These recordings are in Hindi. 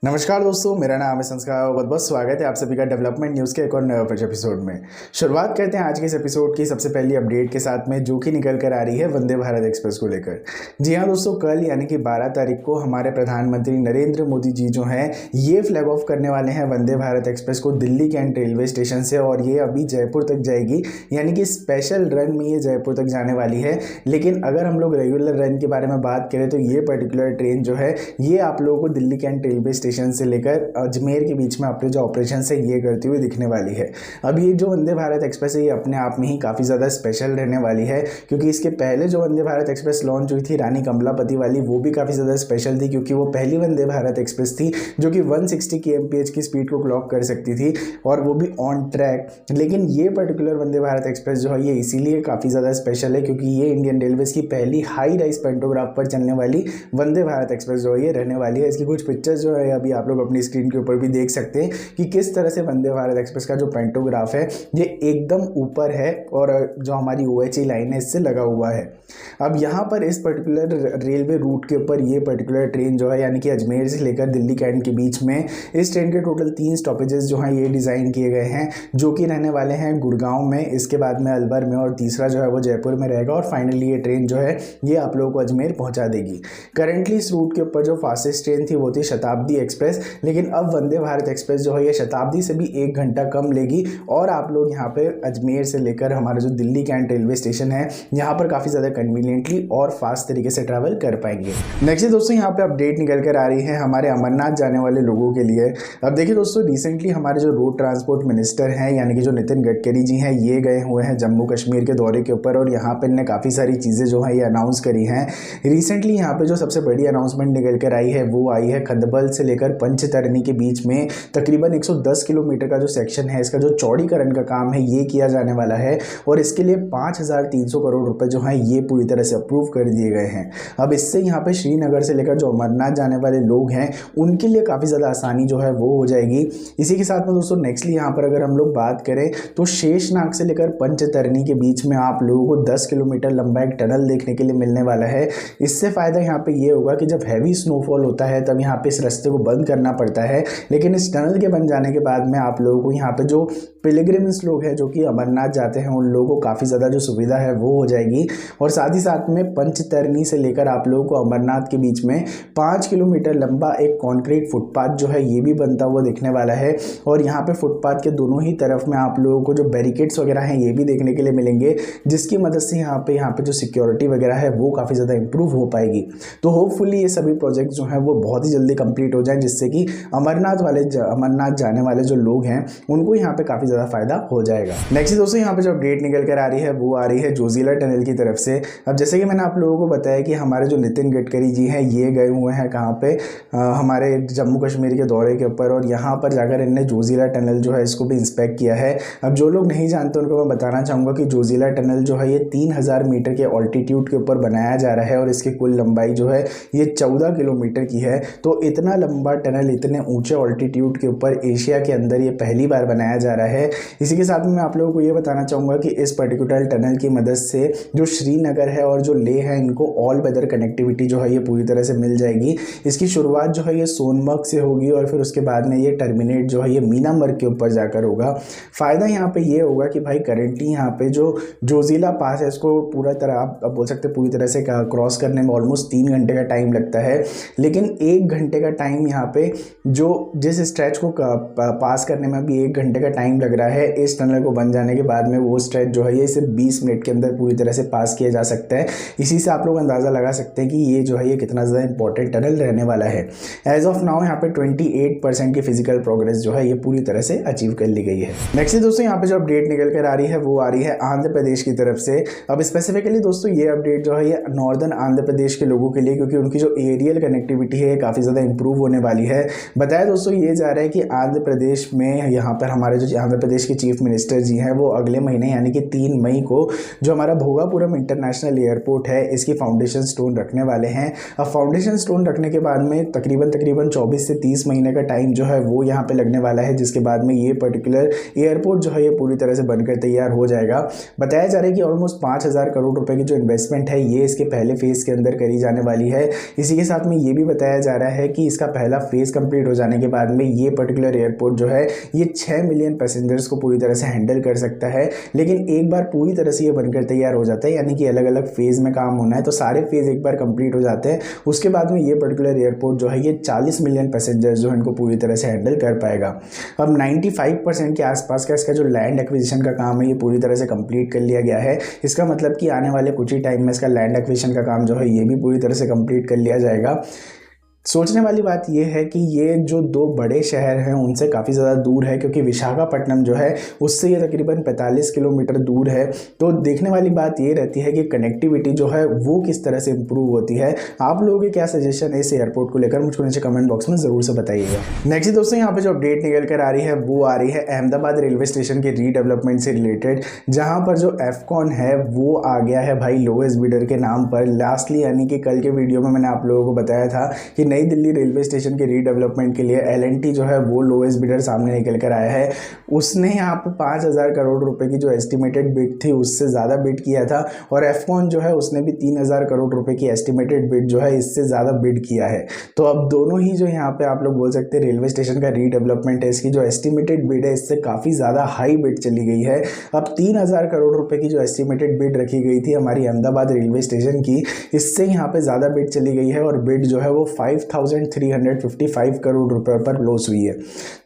नमस्कार दोस्तों, मेरा नाम है संस्कार। बहुत बहुत स्वागत है आप सभी का डेवलपमेंट न्यूज़ के एक और नए एपिसोड में। शुरुआत करते हैं आज के इस एपिसोड की सबसे पहली अपडेट के साथ में, जो कि निकल कर आ रही है वंदे भारत एक्सप्रेस को लेकर। जी हाँ दोस्तों, कल यानी कि 12 तारीख को हमारे प्रधानमंत्री नरेंद्र मोदी जी जो हैं ये फ्लैग ऑफ करने वाले हैं वंदे भारत एक्सप्रेस को दिल्ली कैंट रेलवे स्टेशन से, और ये अभी जयपुर तक जाएगी। यानी कि स्पेशल रन में ये जयपुर तक जाने वाली है। लेकिन अगर हम लोग रेगुलर रन के बारे में बात करें तो ये पर्टिकुलर ट्रेन जो है ये आप लोगों को दिल्ली कैंट रेलवे स्टेशन से लेकर अजमेर के बीच में अपने जो ऑपरेशन है ये करती हुई दिखने वाली है। अब ये जो वंदे भारत एक्सप्रेस है ये अपने आप में ही काफ़ी ज़्यादा स्पेशल रहने वाली है, क्योंकि इसके पहले जो वंदे भारत एक्सप्रेस लॉन्च हुई थी रानी कमलापति वाली, वो भी काफ़ी ज़्यादा स्पेशल थी, क्योंकि वो पहली वंदे भारत एक्सप्रेस थी जो कि 160 kmph की स्पीड को क्लॉक कर सकती थी, और वो भी ऑन ट्रैक। लेकिन ये पर्टिकुलर वंदे भारत एक्सप्रेस जो है ये इसीलिए काफ़ी ज़्यादा स्पेशल है क्योंकि ये इंडियन रेलवेज की पहली हाई राइज पेंटोग्राफ पर चलने वाली वंदे भारत एक्सप्रेस जो है ये रहने वाली है। इसकी कुछ पिक्चर्स जो है अभी आप लोग अपनी स्क्रीन के ऊपर भी देख सकते हैं कि किस तरह से वंदे भारत एक्सप्रेस का जो पेंटोग्राफ है ये एकदम ऊपर है, और जो हमारी OHE लाइन है इससे लगा हुआ है। अब यहाँ पर इस पर्टिकुलर रेलवे रूट के ऊपर ये पर्टिकुलर ट्रेन जो है यानी कि अजमेर से लेकर दिल्ली कैंट के बीच में इस ट्रेन के टोटल 3 स्टॉपेजेस जो हैं ये डिज़ाइन किए गए हैं, जो कि रहने वाले हैं गुड़गांव में, इसके बाद में अलवर में, और तीसरा जो है वो जयपुर में रहेगा। और फाइनली ये ट्रेन जो है ये आप लोगों को अजमेर पहुँचा देगी। करेंटली इस रूट के ऊपर जो फास्टेस्ट ट्रेन थी वो थी शताब्दी एक्सप्रेस, लेकिन अब वंदे भारत एक्सप्रेस जो है ये शताब्दी से भी 1 घंटा कम लेगी, और आप लोग यहाँ पे अजमेर से लेकर हमारा जो दिल्ली कैंट रेलवे स्टेशन है यहाँ पर काफ़ी ज़्यादा कन्वीनियंटली और फास्ट तरीके से ट्रैवल कर पाएंगे। नेक्स्ट दोस्तों यहाँ पे अपडेट निकल कर आ रही है हमारे अमरनाथ जाने वाले लोगों के लिए। अब देखिए दोस्तों, रिसेंटली हमारे जो रोड ट्रांसपोर्ट मिनिस्टर हैं यानी कि जो नितिन गडकरी जी हैं ये गए हुए हैं जम्मू कश्मीर के दौरे के ऊपर, और यहाँ पर इन्होंने काफ़ी सारी चीज़ें जो है ये अनाउंस करी हैं। रिसेंटली यहाँ पे जो सबसे बड़ी अनाउंसमेंट निकल कर आई है वो आई है खदबल से लेकर पंचतरनी के बीच में तकरीबन 110 किलोमीटर का जो सेक्शन है इसका जो चौड़ीकरण का काम है ये किया जाने वाला है, और इसके लिए 5300 करोड़ रुपए जो हैं ये पूरी तरह से अप्रूव कर दिए गए हैं। अब इससे यहाँ पे श्रीनगर से लेकर जो अमरनाथ जाने वाले लोग हैं उनके लिए काफ़ी ज़्यादा आसानी जो है वो हो जाएगी। इसी के साथ में दोस्तों नेक्स्टली यहाँ पर अगर हम लोग बात करें तो शेषनाग से लेकर पंचतरनी के बीच में आप लोगों को 10 किलोमीटर लंबा एक टनल देखने के लिए मिलने वाला है। इससे फ़ायदा यहाँ पे ये होगा कि जब हैवी स्नोफॉल होता है तब यहाँ पे इस रास्ते को बंद करना पड़ता है, लेकिन इस टनल के बन जाने के बाद में आप लोगों को यहाँ पे जो पिलग्रिम्स लोग हैं जो कि अमरनाथ जाते हैं उन लोगों को काफ़ी ज़्यादा जो सुविधा है वो हो जाएगी। और साथ ही साथ में पंचतरनी से लेकर आप लोगों को अमरनाथ के बीच में 5 किलोमीटर लंबा एक कॉन्क्रीट फुटपाथ जो है ये भी बनता हुआ दिखने वाला है, और यहाँ पे फुटपाथ के दोनों ही तरफ में आप लोगों को जो बैरिकेड्स वगैरह हैं ये भी देखने के लिए मिलेंगे, जिसकी मदद से यहाँ पे जो सिक्योरिटी वगैरह है वो काफ़ी ज़्यादा इंप्रूव हो पाएगी। तो होपफुली ये सभी प्रोजेक्ट जो हैं वो बहुत ही जल्दी कंप्लीट हो जाएं, जिससे कि अमरनाथ जाने वाले जो लोग हैं उनको यहाँ पे काफ़ी ज़्यादा फायदा हो जाएगा। नेक्स्ट दोस्तों यहाँ पे जो अपडेट निकल कर आ रही है वो आ रही है जोजिला टनल की तरफ से। अब जैसे कि मैंने आप लोगों को बताया कि हमारे जो नितिन गडकरी जी हैं ये गए हुए हैं कहाँ पे, हमारे जम्मू कश्मीर के दौरे के ऊपर, और यहाँ पर जाकर इन्होंने जोजिला टनल जो है इसको भी इंस्पेक्ट किया है। अब जो लोग नहीं जानते उनको मैं बताना चाहूँगा कि जोजिला टनल जो है ये 3000 मीटर के ऑल्टीट्यूड के ऊपर बनाया जा रहा है, और इसकी कुल लंबाई जो है ये 14 किलोमीटर की है। तो इतना लंबा टनल इतने ऊंचे ऑल्टीट्यूड के ऊपर एशिया के अंदर ये पहली बार बनाया जा रहा है। इसी के साथ में मैं आप लोगों को ये बताना चाहूँगा कि इस पर्टिकुलर टनल की मदद से जो श्रीनगर है और जो लेह है इनको ऑल वेदर कनेक्टिविटी जो है ये पूरी तरह से मिल जाएगी। इसकी शुरुआत जो है ये सोनमर्ग से होगी, और फिर उसके बाद में ये टर्मिनेट जो है ये मीनामर्ग के ऊपर जाकर होगा। फ़ायदा यहाँ पे ये होगा कि भाई करेंटली यहाँ पे जो जोजिला पास है इसको पूरा तरह आप बोल सकते हैं पूरी तरह से क्रॉस करने में ऑलमोस्ट 3 घंटे का टाइम लगता है, लेकिन 1 घंटे का टाइम यहाँ पे जो जिस स्ट्रेच को पास करने में भी 1 घंटे का टाइम लग रहा है, इस टनल को बन जाने के बाद में वो स्ट्रेच जो है ये सिर्फ 20 मिनट के अंदर पूरी तरह से पास किया जा सकता है। इसी से आप लोग अंदाज़ा लगा सकते हैं कि ये जो है ये कितना ज़्यादा इंपॉर्टेंट टनल रहने वाला है। एज ऑफ नाउ यहाँ पे 28% की फिजिकल प्रोग्रेस जो है ये पूरी तरह से अचीव कर ली गई है। नेक्स्ट दोस्तों यहाँ पे जो अपडेट निकल कर आ रही है वो आ रही है आंध्र प्रदेश की तरफ से। अब स्पेसिफिकली दोस्तों ये अपडेट जो है ये नॉर्दर्न आंध्र प्रदेश के लोगों के लिए, क्योंकि उनकी जो एरियल कनेक्टिविटी है काफ़ी ज़्यादा इंप्रूव होने वाली है। बताया दोस्तों ये जा रहा है कि आंध्र प्रदेश में यहाँ पर हमारे जो आंध्र आंध्र प्रदेश के चीफ मिनिस्टर जी हैं वो अगले महीने यानी कि 3 मई को जो हमारा भोगापुरम इंटरनेशनल एयरपोर्ट है इसकी फाउंडेशन स्टोन रखने वाले हैं। अब फाउंडेशन स्टोन रखने के बाद में तकरीबन 24 से 30 महीने का टाइम जो है वो यहाँ पे लगने वाला है, जिसके बाद में ये पर्टिकुलर एयरपोर्ट जो है ये पूरी तरह से बनकर तैयार हो जाएगा। बताया जा रहा है कि ऑलमोस्ट 5,000 करोड़ रुपए की जो इन्वेस्टमेंट है ये इसके पहले फेज के अंदर करी जाने वाली है। इसी के साथ में ये भी बताया जा रहा है कि इसका पहला फेज कंप्लीट हो जाने के बाद में ये पर्टिकुलर एयरपोर्ट जो है ये 6 मिलियन पैसेंजर्स को पूरी तरह से हैंडल कर सकता है। लेकिन एक बार पूरी तरह से ये बनकर तैयार हो जाता है, यानी कि अलग अलग फेज में काम होना है, तो सारे फेज एक बार कंप्लीट हो जाते हैं, उसके बाद में ये पर्टिकुलर एयरपोर्ट जो है ये 40 मिलियन पैसेंजर्स जो है इनको पूरी तरह से हैंडल कर पाएगा। अब 95% के आसपास का इसका जो लैंड एक्विजिशन का काम है ये पूरी तरह से कंप्लीट कर लिया गया है। इसका मतलब कि आने वाले कुछ ही टाइम में इसका लैंड एक्विजिशन का काम जो है ये भी पूरी तरह से कंप्लीट कर लिया जाएगा। सोचने वाली बात यह है कि ये जो 2 बड़े शहर हैं उनसे काफ़ी ज़्यादा दूर है, क्योंकि विशाखापट्टनम जो है उससे ये तकरीबन 45 किलोमीटर दूर है। तो देखने वाली बात ये रहती है कि कनेक्टिविटी जो है वो किस तरह से इम्प्रूव होती है। आप लोगों के क्या सजेशन है इस एयरपोर्ट को लेकर, मुझको नीचे कमेंट बॉक्स में ज़रूर से बताइएगा। नेक्स्ट दोस्तों यहाँ पे जो अपडेट निकल कर आ रही है वो आ रही है अहमदाबाद रेलवे स्टेशन के रीडेवलपमेंट से रिलेटेड, जहाँ पर जो एफकॉन है वो आ गया है भाई लोएस्ट बिडर के नाम पर। लास्टली यानी कि कल के वीडियो में मैंने आप लोगों को बताया था कि नई दिल्ली रेलवे स्टेशन के रीडेवलपमेंट के लिए L&T जो है वो लोएस्ट बिडर सामने निकल कर आया है। उसने यहाँ पे 5,000 करोड़ रुपए की जो एस्टिमेटेड बिड थी उससे ज़्यादा बिड किया था, और एफकॉन जो है उसने भी 3,000 करोड़ रुपए की एस्टिमेटेड बिड जो है इससे ज़्यादा बिड किया है। तो अब दोनों ही जो यहाँ पे आप लोग बोल सकते हैं रेलवे स्टेशन का रीडेवलपमेंट है, इसकी जो एस्टिमेटेड बिड है इससे काफ़ी ज़्यादा हाई बिड चली गई है। अब 3,000 करोड़ रुपए की जो एस्टिमेटेड बिड रखी गई थी हमारी अहमदाबाद रेलवे स्टेशन की, इससे यहाँ पे ज़्यादा बिड चली गई है, और बिड जो है वो 5,355 करोड़ रुपए पर क्लोज हुई है।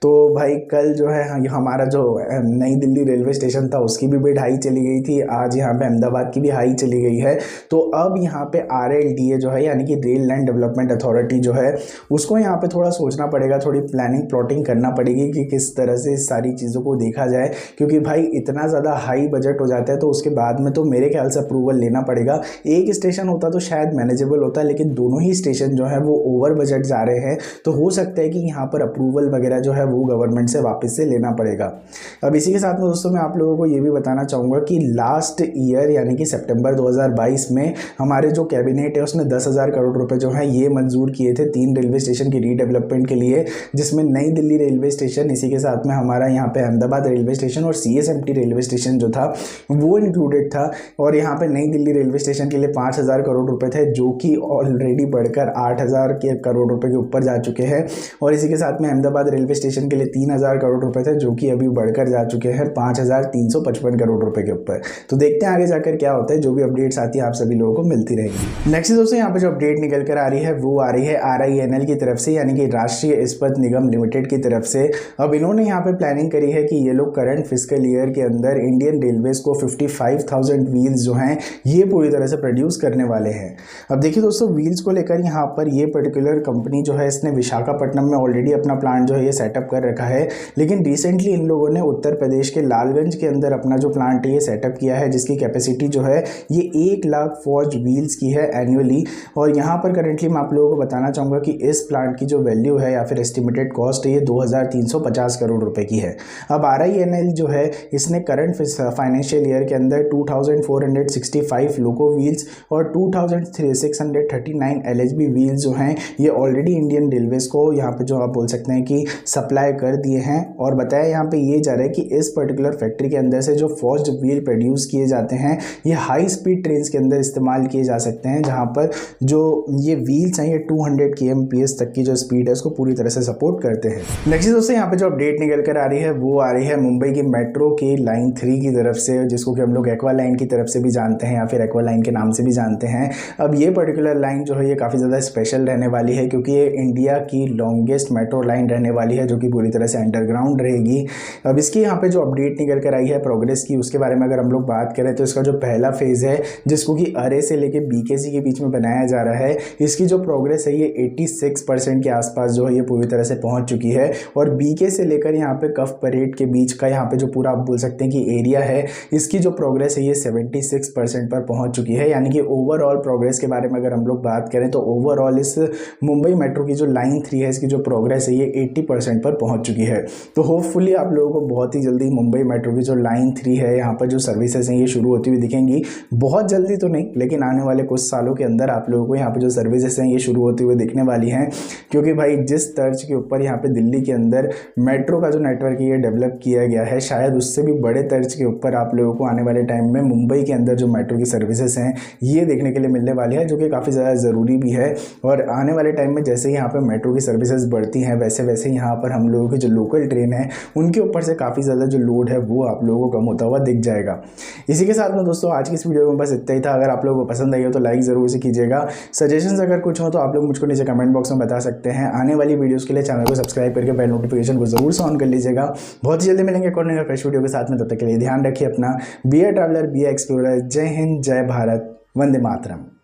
तो भाई कल जो है हमारा जो नई दिल्ली रेलवे स्टेशन था उसकी भी बिड हाई चली गई थी, आज यहाँ पे अहमदाबाद की भी हाई चली गई है। तो अब यहाँ पे RLDA जो है यानी कि रेल लैंड डेवलपमेंट अथॉरिटी जो है उसको यहाँ पे थोड़ा सोचना पड़ेगा, थोड़ी प्लानिंग प्लॉटिंग करना पड़ेगी कि किस तरह से सारी चीज़ों को देखा जाए, क्योंकि भाई इतना ज़्यादा हाई बजट हो जाता है तो उसके बाद में तो मेरे ख्याल से अप्रूवल लेना पड़ेगा। एक स्टेशन होता तो शायद मैनेजेबल होता, लेकिन दोनों ही स्टेशन जो है वो ओवर बजट जा रहे हैं, तो हो सकता है कि यहाँ पर अप्रूवल वगैरह जो है वो गवर्नमेंट से वापस से लेना पड़ेगा। अब इसी के साथ में दोस्तों मैं आप लोगों को ये भी बताना चाहूँगा कि लास्ट ईयर यानी कि सितंबर 2022 में हमारे जो कैबिनेट है उसने 10,000 करोड़ रुपए जो है ये मंजूर किए थे 3 रेलवे स्टेशन की रीडेवलपमेंट के लिए, जिसमें नई दिल्ली रेलवे स्टेशन, इसी के साथ में हमारा यहाँ पे अहमदाबाद रेलवे स्टेशन और CSMT रेलवे स्टेशन जो था वो इंक्लूडेड था। और यहाँ पे नई दिल्ली रेलवे स्टेशन के लिए 5,000 करोड़ रुपए थे, जो कि ऑलरेडी बढ़कर 8,000 करोड़ रुपए के ऊपर जा चुके हैं। और इसी के साथ में अहमदाबाद रेलवे स्टेशन के लिए 3,000 करोड़ रुपए थे, जो कि अभी बढ़कर जा चुके हैं 5,355 करोड़ रुपए के ऊपर। तो देखते हैं आगे जाकर क्या होता है, जो भी अपडेट्स आती है आप सभी लोगों को मिलती रहेगी। नेक्स्ट दोस्तों यहाँ पे जो अपडेट निकल कर आ रही है वो आ रही है RINL की तरफ से, यानी कि राष्ट्रीय इस्पात निगम लिमिटेड की तरफ से। अब इन्होंने यहाँ पे प्लानिंग करी है कि ये लोग करंट फिस्कल ईयर के अंदर इंडियन रेलवेज को 55,000 व्हील्स जो हैं ये पूरी तरह से प्रोड्यूस करने वाले हैं। अब देखिए दोस्तों व्हील्स को लेकर यहाँ पर ये पर्टिकुलर कंपनी जो है इसने विशाखापट्टनम में ऑलरेडी अपना प्लांट जो है ये सेटअप कर रखा है, लेकिन रिसेंटली इन लोगों ने उत्तर प्रदेश के लालगंज के अंदर अपना जो प्लांट है ये सेटअप किया है, जिसकी कैपेसिटी जो है ये 1 लाख फौज व्हील्स की है एनुअली। और यहाँ पर करेंटली मैं आप लोगों को बताना चाहूँगा कि इस प्लांट की जो वैल्यू है या फिर एस्टिमेटेड कॉस्ट है ये 2,350 करोड़ रुपए की है। अब RINL जो है इसने करंट फाइनेंशियल ईयर के अंदर 2,465 लोको व्हील्स और 2,639 LHB व्हील्स जो हैं ये ऑलरेडी इंडियन रेलवेज को यहाँ पे जो आप बोल सकते हैं कि सप्लाई कर दिए हैं। और बताया यहाँ पे ये जा रहा है कि इस पर्टिकुलर फैक्ट्री के अंदर से जो फॉर्ज्ड व्हील प्रोड्यूस किए जाते हैं ये हाई स्पीड ट्रेन के अंदर इस्तेमाल किए जा सकते हैं, जहाँ पर जो ये व्हील्स हैं ये 200 kmph तक की जो स्पीड है उसको पूरी तरह से सपोर्ट करते हैं। नेक्स्ट दोस्तों यहाँ पे जो अपडेट निकल कर आ रही है वो आ रही है मुंबई की मेट्रो की लाइन 3 की तरफ से, जिसको कि हम लोग एक्वा लाइन की तरफ से भी जानते हैं या फिर एक्वा लाइन के नाम से भी जानते हैं। अब ये पर्टिकुलर लाइन जो है ये काफ़ी ज़्यादा स्पेशल रहने वाली है, क्योंकि ये इंडिया की लॉन्गेस्ट मेट्रो लाइन रहने वाली है, जो कि पूरी तरह से अंडरग्राउंड रहेगी। अब इसकी यहाँ पे जो अपडेट निकल कर आई है प्रोग्रेस की, उसके बारे में अगर हम लोग बात करें तो इसका जो पहला फेज़ है जिसको कि अरे से लेके BKC के बीच में बनाया जा रहा है, इसकी जो प्रोग्रेस है ये 86% के आसपास जो है ये पूरी तरह से पहुँच चुकी है। और BK से लेकर यहाँ पे कफ परेड के बीच का यहाँ पे जो पूरा आप बोल सकते हैं कि एरिया है, इसकी जो प्रोग्रेस है ये 76% पर पहुँच चुकी है। यानी कि ओवरऑल प्रोग्रेस के बारे में अगर हम लोग बात करें तो ओवरऑल इस मुंबई मेट्रो की जो लाइन 3 है इसकी जो प्रोग्रेस है ये 80% पर पहुंच चुकी है। तो होपफुली आप लोगों को बहुत ही जल्दी मुंबई मेट्रो की जो लाइन 3 है यहाँ पर जो सर्विसेज हैं ये शुरू होती हुई दिखेंगी। बहुत जल्दी तो नहीं, लेकिन आने वाले कुछ सालों के अंदर आप लोगों को यहाँ पर जो सर्विसेज हैं ये शुरू होते हुए दिखने वाली हैं, क्योंकि भाई जिस तर्ज के ऊपर यहाँ पे दिल्ली के अंदर मेट्रो का जो नेटवर्क ये डेवलप किया गया है, शायद उससे भी बड़े तर्ज के ऊपर आप लोगों को आने वाले टाइम में मुंबई के अंदर जो मेट्रो की सर्विसेज हैं ये देखने के लिए मिलने वाली है, जो कि काफ़ी ज़्यादा ज़रूरी भी है। और आने वाले टाइम में जैसे ही यहाँ पर मेट्रो की सर्विसेज बढ़ती हैं वैसे वैसे यहाँ पर हम लोगों की जो लोकल ट्रेन है उनके ऊपर से काफ़ी ज़्यादा जो लोड है वो आप लोगों को कम होता हुआ दिख जाएगा। इसी के साथ में दोस्तों आज की इस वीडियो में बस इतना ही था। अगर आप लोगों को पसंद आई हो तो लाइक ज़रूर से कीजिएगा। सजेशंस अगर कुछ हो तो आप लोग मुझको नीचे कमेंट बॉक्स में बता सकते हैं। आने वाली वीडियोस के लिए चैनल को सब्सक्राइब करके बेल नोटिफिकेशन को जरूर से ऑन कर लीजिएगा। बहुत ही जल्दी मिलेंगे एक और नए फ्रेश वीडियो के साथ में, तब तक के लिए ध्यान रखिए अपना। Be a traveller, be a explorer. जय हिंद, जय भारत, वंदे मातरम।